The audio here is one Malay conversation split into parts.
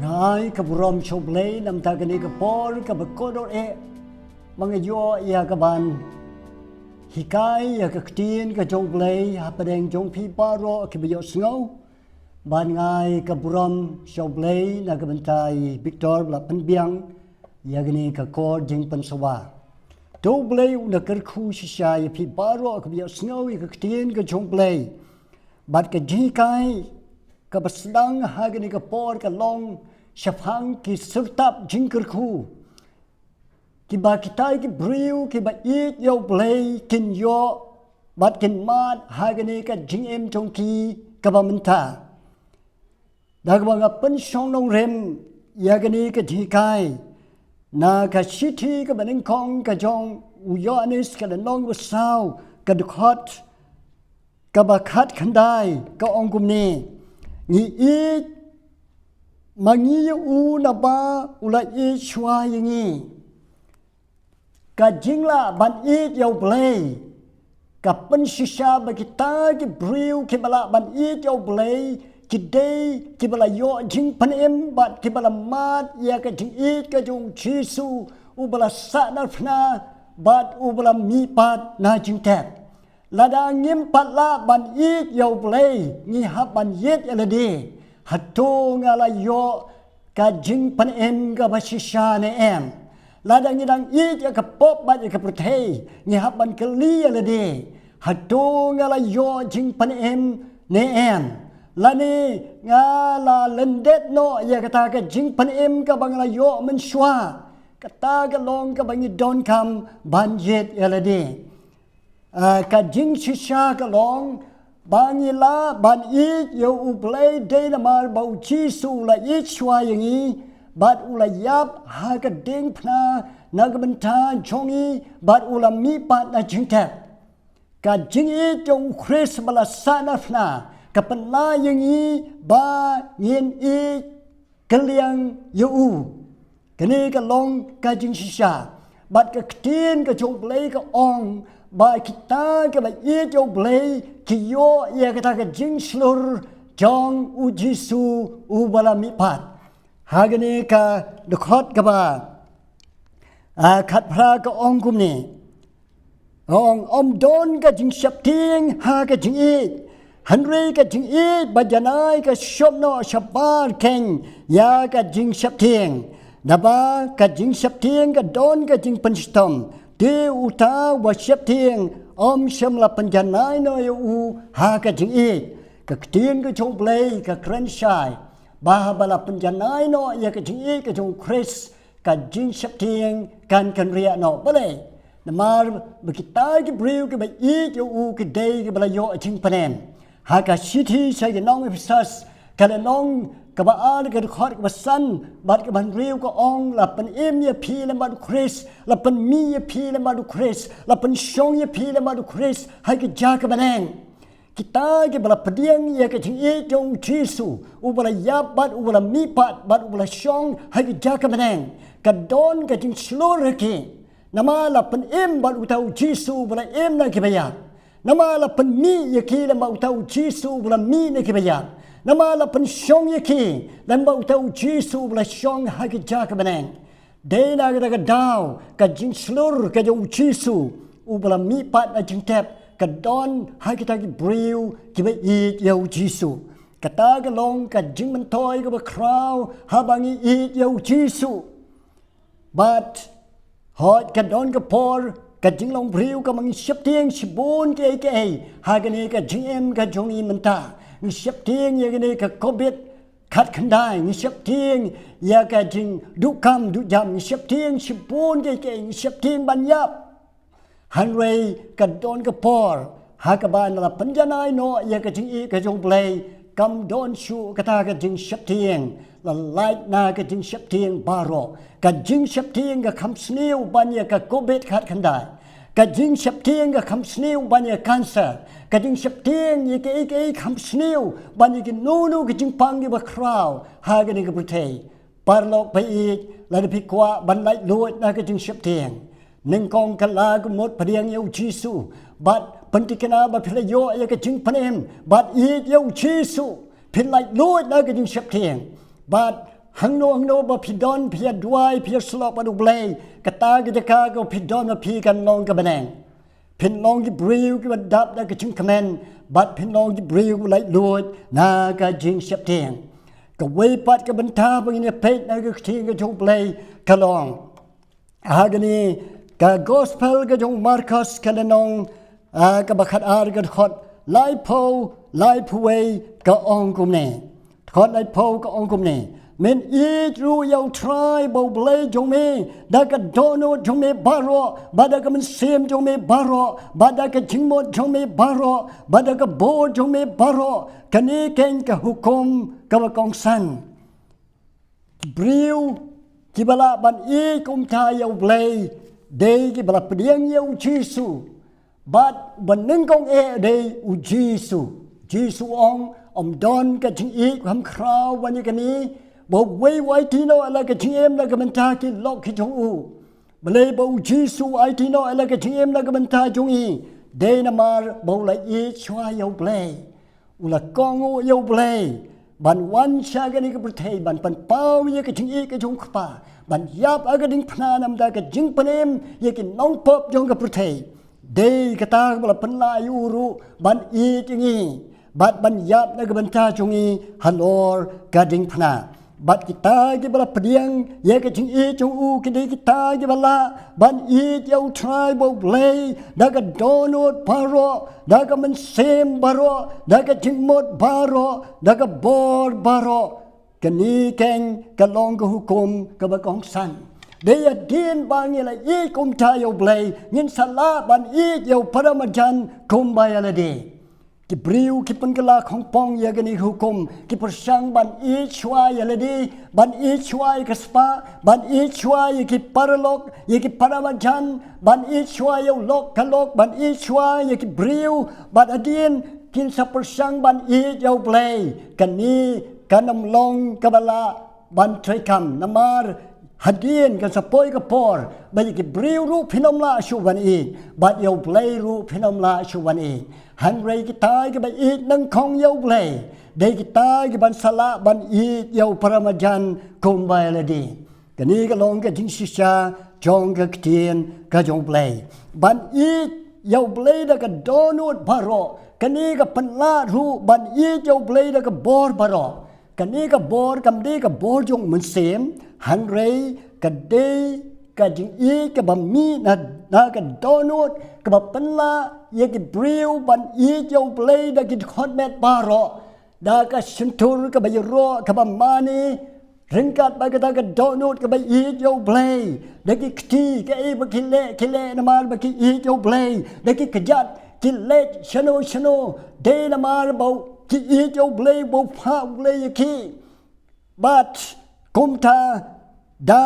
Ngai kaburom choblay nam tagani kapor kabakodor mga yo ya kaban hikay ya kaktin ka choblay hapadeng jong piparo kibayo sngaw ban ngai kaburom choblay nagabantay Victor la panbiang ya gani ka kor jing pansawa choblay jingkyrkhu shisha ya piparo kibayo sngaw ya kaktin ka choblay bat ka jikay kabaslang hagani ka por ka long syafang ki syrtap jingkyrkhu ki ba kitai ki briu ki ba eat yo play kin yo bat kin mat hagani ka jingem chongki ka ba menta dagwa nga pen song nong rem yagani ka jikai na ka city ka baning kong ka jong uyanis ka nong wasau ka dukhot ka ba khat khandai ka ongkum ni ni eat mangi u na ba ula e chwa yingi ka jingla ban eat yo play ka pen shisha ba kita ki briu ki bala ban eat yo play ki day ki bala yo jing pan em bat ki bala mat ya ka jing eat ka jong chisu u bala sa na phna bat u bala mi pat na jing tap lada ngim pat la ban eat yo play ni ha ban yet elade hato ngala yo ka jing pan em ka basisha ne em lada ngidang eat ya ka pop ba ya ka protei ni ha ban kali elade hato ngala yo jing pan em ne em lani ngala lendet no ya kata ka jing pan em ka bangla yo men shwa kata ka long ka bangi don kam ban yet elade ka jing shisha ka long bangila ban eat yo u play day na mar bau chi su la eat shwa yangi bat ula yap ha ka ding phna nagmanta chongi bat ula mi pat na jing tap ka jing eat yo chris bala sana phna ka panla yangi ba yin eat kaliang yo u kani ka long ka jing shisha bat ka ktin ka chong play ka ong ba kita ka ba eat yo play ki yo ya kata ka jing slur jong u jisu u bala mi pat hagani ka dukhot ka ba khat phra ka ong kum ni ong om don ka jing shap ting ha ka jing eat hanri ka jing eat ba janai ka shop no shabar keng ya ka jing shap ting daba ka jing shap ting ka don ka jing panstom de uta wa shap ting om sham la panjanai no u ha ka jing eat ka tin ka chong play ka kran shai ba bala panjanai no ya ka jing eat ka chong chris ka jing shap ting kan ria no bale namar bakita ki briu ki ba eat yo u ki day ki bala yo jing panen ha ka city sai nong episas ka nong ka ba ar ka khot ka san bat ka ban riu ka ong la pan em ye phi la ma chris la pan mi ye phi la ma chris la pan shong ye phi la ma chris hai ka ja ka banen kita ke bala pediang ye ka jing e jong jisu u bala ya bat u bala mi pat bat u bala shong hai ka ja ka banen ka don ka jing slor ke nama la pan em bat u tau jisu bala em na ke baya nama la pan mi ye ki la ma u tau jisu bala mi ne ke baya nama la pen shong ye ki dan ba utau jisu bla shong ha ki ja ka banang de na ka daw ka jing slur ka jong jisu u bla mi pat na jing tap ka don ha ki ta ki briu ki ba eat yo jisu ka ta ka long ka jing man toy ka ba crow ha bangi eat yo jisu but hot ka don ka por ka jing long briu ka mang ship tieng shibon ke ha ka ni ka jing em ka jong i man ta ni shap ting ya gani ka kobit khat khandai ni shap ting ya ka jing du kam du jam ni shap ting shipon ke ni shap ting ban yap han rei ka don ka por ha ka ban la panjanai no ya ka jing e ka jong play kam don shu ka ta ka jing shap ting la light na ka jing shap ting baro ka jing shap ting ka kham sniu ban ya ka kobit khat khandai ka jing shap ting ka kham sniu ban ya cancer ka jing shap ting ye ke kham sniu ban ye ke no ka jing pang ye ba crow ha ga ni ka protei par lok pai ik la de pikwa ban lai luat na ka jing shap ting ning kong ka la ka mot padiang ye jisu bat pantikana ba phila yo ye ka jing panem bat ik ye jisu phil lai luat na ka jing shap ting bat hang no ba pidon pia duai pia slop adu blay kata ke jaka ko pidon na pi kan long ka banang pin long ki briu ki dap da ka ching kamen bat pin long ki briu lai luot na ka jing sep tiang ka wei pat ka banta bang ni pet na ka thi ka jong blay ka long agani ka gospel ka jong Marcos ka nong ka bakhat ar ka khot lai puwei ka ong kum ne khot lai po ka ong kum ne men eat ru yau try bo blay jong me da ka dono jong me baro bada ka men sem jong me baro bada ka jingmo jong me baro bada ka bo jong me baro kani ken ka hukum ka ba kong san briu ki bala ban e kum tha yau blay de ki bala pdiang yau jisu bat ban ning kong e de u jisu ong don ka jing e kham kraw ban ni kani bo wei wai tino ala ka chim la ka menta ki lok ki jong u bale bo jisu ai tino ala ka chim la ka menta jong i de na mar bo la e chwa yo ble ula kong u yo ble ban wan cha ga ni ka prthei ban pan pau ye ka ching e ka jong khpa ban yap aga ding phna nam da ka jing panem ye ki nong pop jong ka prthei de ka ta bala pan la yu ru ban e ching i bat ban yap na ka menta jong i halor ka ding phna bat kita ke bala pediang ye ke ching e chung u ke de kita ke bala ban e yau try bo blay da ka donut baro da ka men sem baro da ka ching mot baro da ka bor baro ke ni keng ka long ka hukum ka ba kong san de ya din bang ye la e kum ta yo blay ngin sala ban e yau paramajan kum ba ya la de ki briu ki pengela khongpong ya gani hukum ki persang ban e chwa ya ledi ban e chwa ke spa ban e chwa ki paralok ye ki paramajan ban e chwa yo lok kalok ban e chwa ye ki briu ban adin kin sa persang ban e yo play kani kanam long kabala ban trekam namar hadin kan sapoi ka por bai ki briu ru phinom la shu ban e bat yo play ru phinom la shu ban e han rei ki tai ki bai e nang khong yo play de ki tai ki ban sala ban e yo paramajan kum bai la di kani ka long ka jing shisha jong ka tien ka jong play ban e yo play da ka donut baro kani ka pan la ru ban e yo play da ka bor baro kani ka bor kam de ka bor jong mun sem han rei ka de ka jing e ka ba mi na ka donut ka ba pan la ye ki briu ban e yo play da ki hot met baro da ka sentur ka ba ro ka ba mani ringkat ba ka da ka donut ka ba e yo play da ki kti ka e ba kile na mar ba ki e yo play da ki kajat ki let shano de na mar ba ki e yo play bo pha play ki but kumta da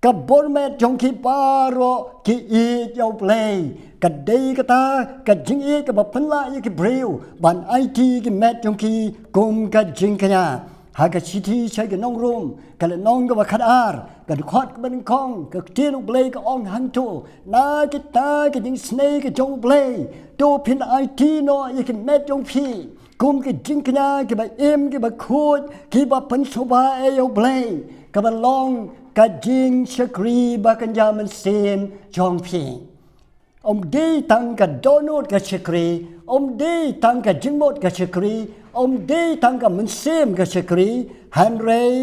ka bormet jong ki paro ki e yo play ka de ka ta ka jing e ka ba pan la ye ki briu ban it ki met jong ki kum ka jing kanya ha ka city chai ka nong room ka le nong ka ba khat ar ka khot ka ban kong ka ti lu play ka ong hang tu na ki ta ka jing snake ka jong play to pin it no ye ki met jong phi kum ki jing kanya ki ba em ki ba khut ki ba pan soba e yo play ka ba long ka jing shakri ba kan jaman sem jong phi om de tang ka donut ka shakri om de tang ka jingmot ka shakri om de tang ka mun sem ka shakri han rei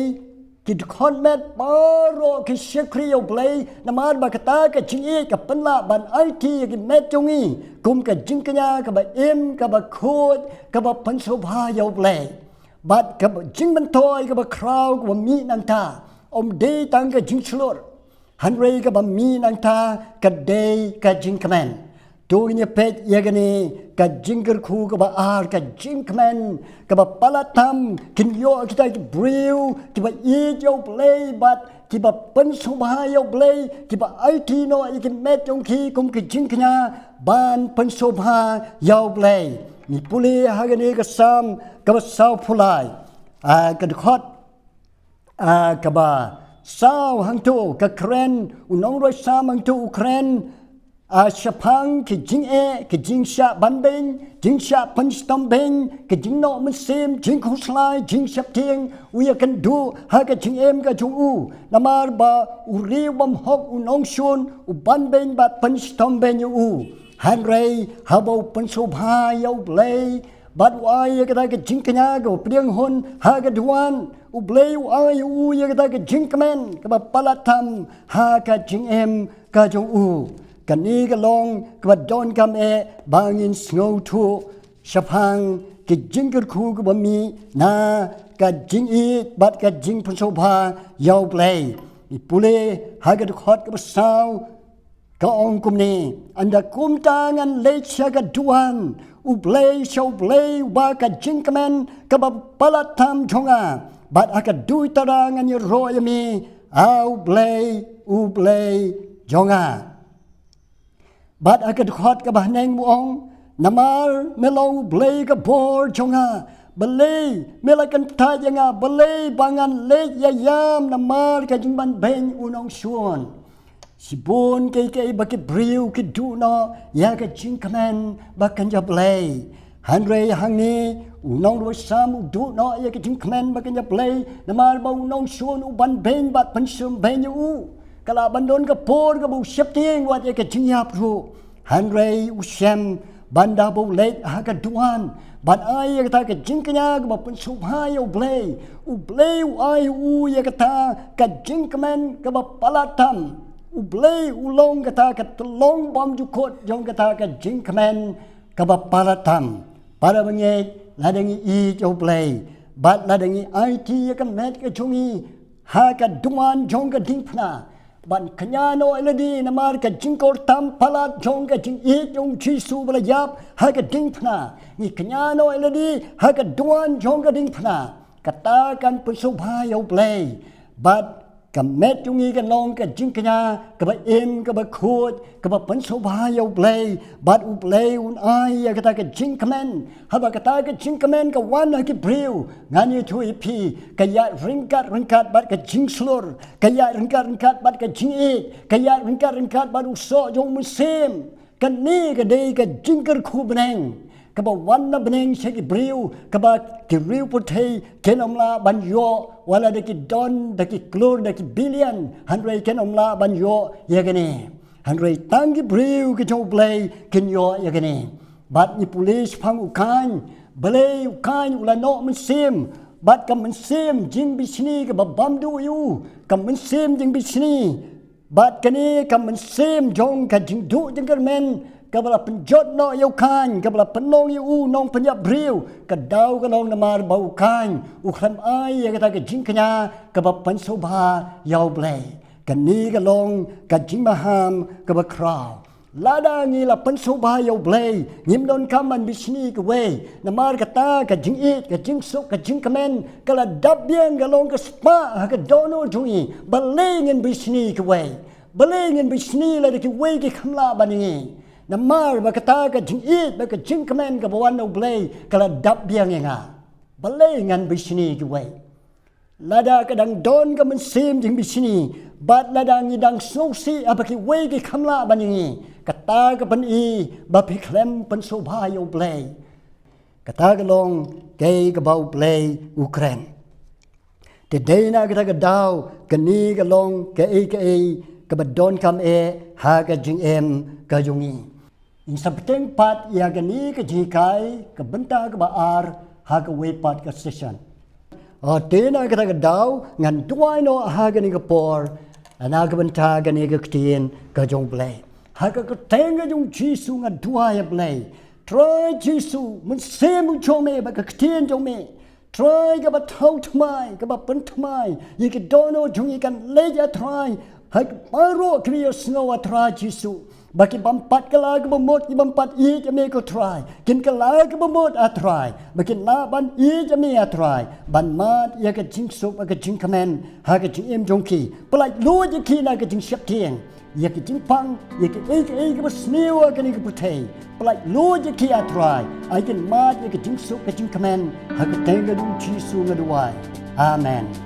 ki khon met baro ki shakri yo play namar ba ka ta ka jing e ka pan la ban it ki met jong i kum ka jing kanya ka ba em ka ba khut ka ba pan soba yo play bat ka jing ban toy ka ba kraw ka ba mi nang ta om de tang ka jing chlor han rei ka ba mi nang ta ka de ka jing kamen tu nya pet ye gani ka jingkyrkhu ka ba ar ka jing kamen ka ba palatam kin yo kita ki briu ki ba e yo play bat ki ba pan soba yo play ki ba it no ki met jong ki kum ki jing kanya ban pan soba yo play ni puli ha gani ka sam ka ba sau phulai ka khot ka ba sao hang tu ka kren unong roi sam hang tu kren Shapang ke jing ke jing sha ban ben jing sha pan stom ben ke jing no man sem jing khu slai jing shap tieng we can do ha ke jing em ka chung u namar ba u ri bam hok u nong shun u ban ben ba pan stom ben u han rei ha bo pan so bha yo blei bat wai ke ta ke jing kanya go priang hon ha ke duan u blei u ai u ye ke ta ke jing kamen ke ba palatam ha ka jing em ka chung uกันนี้ก็ลองกว่าดอนกำบางอินสโนทูชะพังกิจิงกึดคูก็บ่มีนากัจิงอีบัดกัจิงพโสภายาวเปลยอีปุเลหากะขอดกับสาวก็องกุมนี้อันดะกุมตางันเลชะกะดวนอุเปลยชาวเปลยบากัจิงกะแมนกับปะละธรรมชงาบัดอากะดุยตารางันยรอยมีเอาเปลยอุเปลยจงาบัดอากาศขอดกับบ้านแหงมองน้ำมาเมลองเบลยกับบอร์จงอาเบลยเมลกันทายยังอาเบลยบางอันเล็กยามน้ำมากับจิงบันเบนอุนองชวนสิบุนเกยบักบริวกิดูนอยากกับจิงคแมนบักกันจะเบลยฮันเรย์ฮังนี้อุนองรวยสามอุดูนอยากกับจิงคแมนบักกันจะเบลยน้ำมาบ่อุนองชวนอุบันเบนบัดพันซุมเบนอยู่กลาบันดอนกับโพดกับบุเชปเตียงวัดเอกจิงยาพรูฮันเรย์อุเชมบันดาบุเลตหากดวนบัดไอ้กตากับจิงกญากับเป็นสุภาพอุเบลอุเบลอุไออุยกตากับจิงกแมนกับปลาตัมอุเบลอุลงกตากับตลงบอมจุกดยงกตากับจิงกแมนกับปลาตัมปลาบังเอกลาดังอีอุเบลบัดลาดังไอทีกับเมตกับชงีหากดวนยงกับดิงพนาบันขยานโอเอลดีนามารกับจิงโกรตัมพลาดจงกับจิงอีจงชีสูบลยับหากับดิงพนานี่ขยานโอเอลดีหากับดวนจงกับดิงพนากตากันปุสุภายเอาเปลยบัดกับเม็ดจงอีกันลองกับจิงขยากับเอ็มกับขวดกับปุสุภายเอาเปลยบัดอุเปลยอุนไอกับตากับจิงคแมนหากับตากับจิงคแมนกับวันหากับพริวงานยูทูอีพีกับยาริงกัดบัดกับจิงสโลร์กับยาริงกัดบัดกับจิงอีกับยาริงกัดบัดอุโซยงมุสเซมกันนี้กับเดย์กับจิงกึรคูบเนงกับวันนับเนงเชกิบริวกับกิริวพุทธีเกนอมลาบันโยวันละเด็กดอนเด็กกลูร์เด็กบิลเลียนฮันเรย์เกนอมลาบันโยยากันนี้ฮันเรย์ตั้งกิบริวกับโจเบลย์เกนโยยากันนี้บัดญี่ปุ่นฟังอุคานเบลย์อุคานอุลาโนมันเซมบัดกับมันเซมจิงบิชนีกับบัมดูยูกับมันเซมจิงบิชนีบัดกันนี้กับมันเซมจงกับจิงดูจิงกันแมนกับเราเป็นยศน้อยเอาคันกับเราเป็นน้องยูน้องเป็นยับเรียวกับดาวกับน้องนมาร์เบาคันอุครันไอ้กับตากับจิงขยากับเราเป็นโซบายาวเบลกันนี้กับลงกับจิงมาฮามกับคราวลาดางี้เราเป็นโซบายาวเบลยิ้มโดนคำมันบิชนีกับเวนมาร์กับตากับจิงอีกับจิงสุกับจิงคแมนกับเราดับเบียงกับลงกับสปากับโดโนจุยบัลเล่เงินบิชนีกับเวบัลเล่เงินบิชนีเลยกับเวกับคำลาบันนี้น้ำมาบักตากับจิงอีบักจิงคแมนกับวันเอาเบลกับระดับเบียงยังไงบัลเล่งานบิชนีกี่เว้ยลาดากับดังโดนกับมันเซมจิงบิชนีบัดลาดางี้ดังโซซีอาบักเว้ยกี่คำลาบันยังไงกตากับปันอีบักพิเคลมปันโซบายเอาเบลกตากับลงเกยกับเบาเบลอุเครนแต่เดน่ากตากับดาวกันนี้กับลงเกยกับโดนคำหากับจิงเอ็มกับยงอีin sabteng pat iagani ka jikai ka benta ka baar ha ka we pat ka session tena ka ta daw ngan tuai no ha ga ni ka por ana ka benta ga ni ka tien ka jong ble ha ka tenga jong jisu ngan tuai ble try jisu mun sem chome ba ka tien jong me try ka ba thau thmai ka ba pen thmai yi ka dono jong yi kan le ja try ha pa ro kriyo snow try jisu bagi bampat kala ke bamut ki bampat i jami ko try kin kala ke bamut a try bagi na ban i jami a try ban mat ya ke jing sup ke jing kamen ha ke jing em jong ki pelai lu je ki na ke jing siap tieng ya ke jing pang ya ke ke besniu ke ni ke putei pelai lu je ki a try ai kin mat ya ke jing sup ke jing kamen ha ke tengga du chi su ngaduai amen